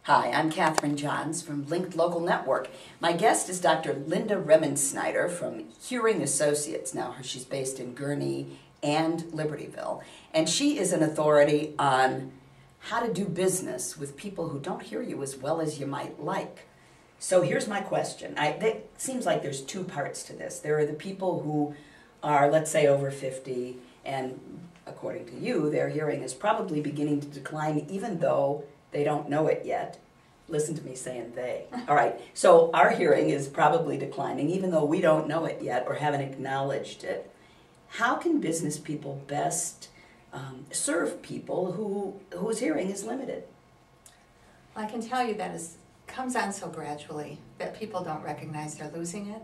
Hi, I'm Catherine Johns from Linked Local Network. My guest is Dr. Linda Remensnyder from Hearing Associates. Now, she's based in Gurnee and Libertyville, and she is an authority on how to do business with people who don't hear you as well as you might like. So here's my question. It seems like there's two parts to this. There are the people who are, let's say, over 50, and according to you, their hearing is probably beginning to decline even though they don't know it yet. Listen to me saying they. All right, so our hearing is probably declining even though we don't know it yet or haven't acknowledged it. How can business people best serve people whose hearing is limited? Well, I can tell you that it comes on so gradually that people don't recognize they're losing it.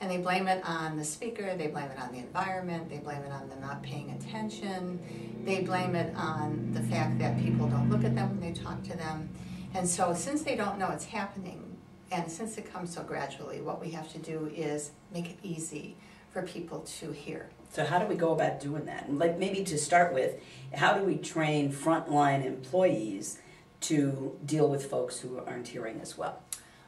And they blame it on the speaker, they blame it on the environment, they blame it on them not paying attention, they blame it on the fact that people don't look at them when they talk to them. And so since they don't know it's happening, and since it comes so gradually, what we have to do is make it easy for people to hear. So how do we go about doing that? And maybe to start with, how do we train frontline employees to deal with folks who aren't hearing as well?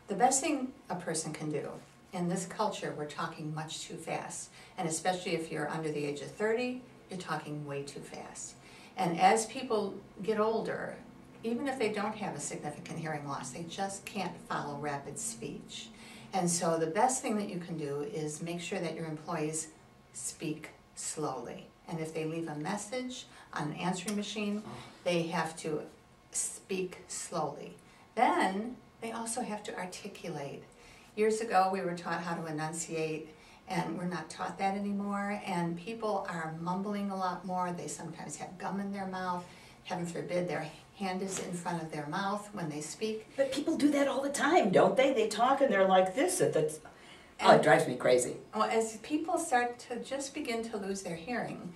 The best thing a person can do, in this culture, we're talking much too fast. And especially if you're under the age of 30, you're talking way too fast. And as people get older, even if they don't have a significant hearing loss, they just can't follow rapid speech. And so the best thing that you can do is make sure that your employees speak slowly. And if they leave a message on an answering machine, they have to speak slowly. Then they also have to articulate. Years ago, we were taught how to enunciate, and we're not taught that anymore. And people are mumbling a lot more. They sometimes have gum in their mouth. Heaven forbid, their hand is in front of their mouth when they speak. But people do that all the time, don't they? They talk and they're like this. It drives me crazy. Well, as people start to just begin to lose their hearing,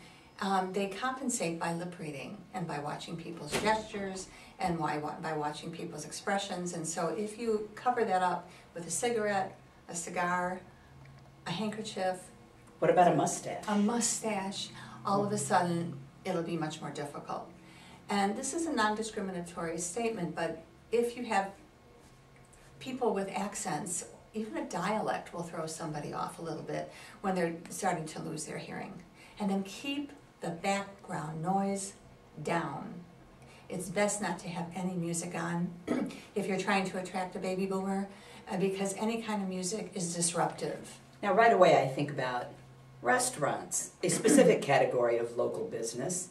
they compensate by lip reading and by watching people's gestures and by watching people's expressions. And so if you cover that up with a cigarette, a cigar, a handkerchief. What about a mustache? A mustache. All of a sudden, it'll be much more difficult. And this is a non-discriminatory statement, but if you have people with accents, even a dialect will throw somebody off a little bit when they're starting to lose their hearing. And then keep the background noise down. It's best not to have any music on if you're trying to attract a baby boomer, because any kind of music is disruptive. Now, right away I think about restaurants, a specific category of local business.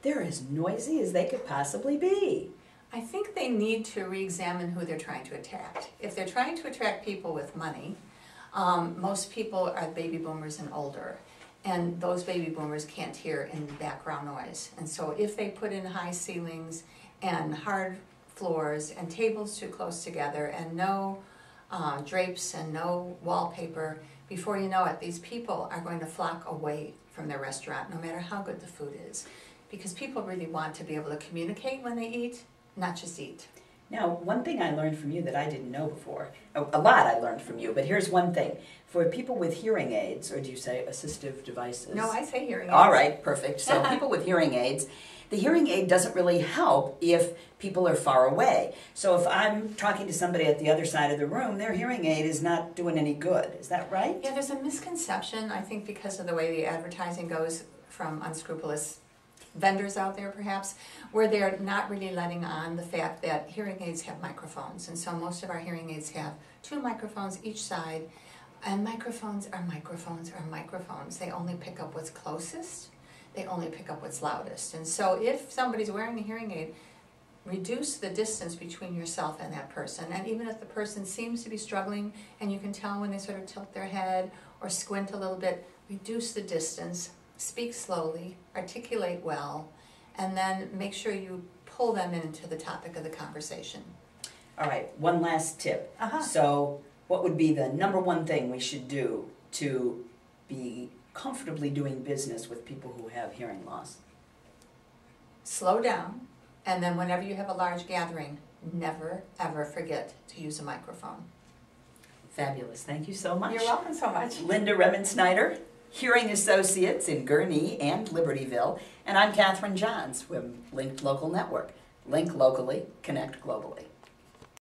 They're as noisy as they could possibly be. I think they need to re-examine who they're trying to attract. If they're trying to attract people with money, most people are baby boomers and older. And those baby boomers can't hear in background noise. And so if they put in high ceilings and hard floors and tables too close together and no drapes and no wallpaper, before you know it, these people are going to flock away from their restaurant, no matter how good the food is. Because people really want to be able to communicate when they eat, not just eat. Now, one thing I learned from you that I didn't know before, a lot I learned from you, but here's one thing. For people with hearing aids, or do you say assistive devices? No, I say hearing aids. All right, perfect. So people with hearing aids, the hearing aid doesn't really help if people are far away. So if I'm talking to somebody at the other side of the room, their hearing aid is not doing any good. Is that right? Yeah, there's a misconception, I think because of the way the advertising goes from unscrupulous vendors out there perhaps, where they're not really letting on the fact that hearing aids have microphones. And so most of our hearing aids have 2 microphones each side, and microphones are microphones are microphones. They only pick up what's closest, they only pick up what's loudest. And so if somebody's wearing a hearing aid, reduce the distance between yourself and that person. And even if the person seems to be struggling, and you can tell when they sort of tilt their head or squint a little bit, reduce the distance. Speak slowly, articulate well, and then make sure you pull them into the topic of the conversation. All right, one last tip. So what would be the #1 thing we should do to be comfortably doing business with people who have hearing loss? Slow down, and then whenever you have a large gathering, never ever forget to use a microphone. Fabulous, thank you so much. You're welcome so much. Linda Remensnyder, Hearing Associates in Gurnee and Libertyville, and I'm Catherine Johns from Linked Local Network. Link locally, connect globally.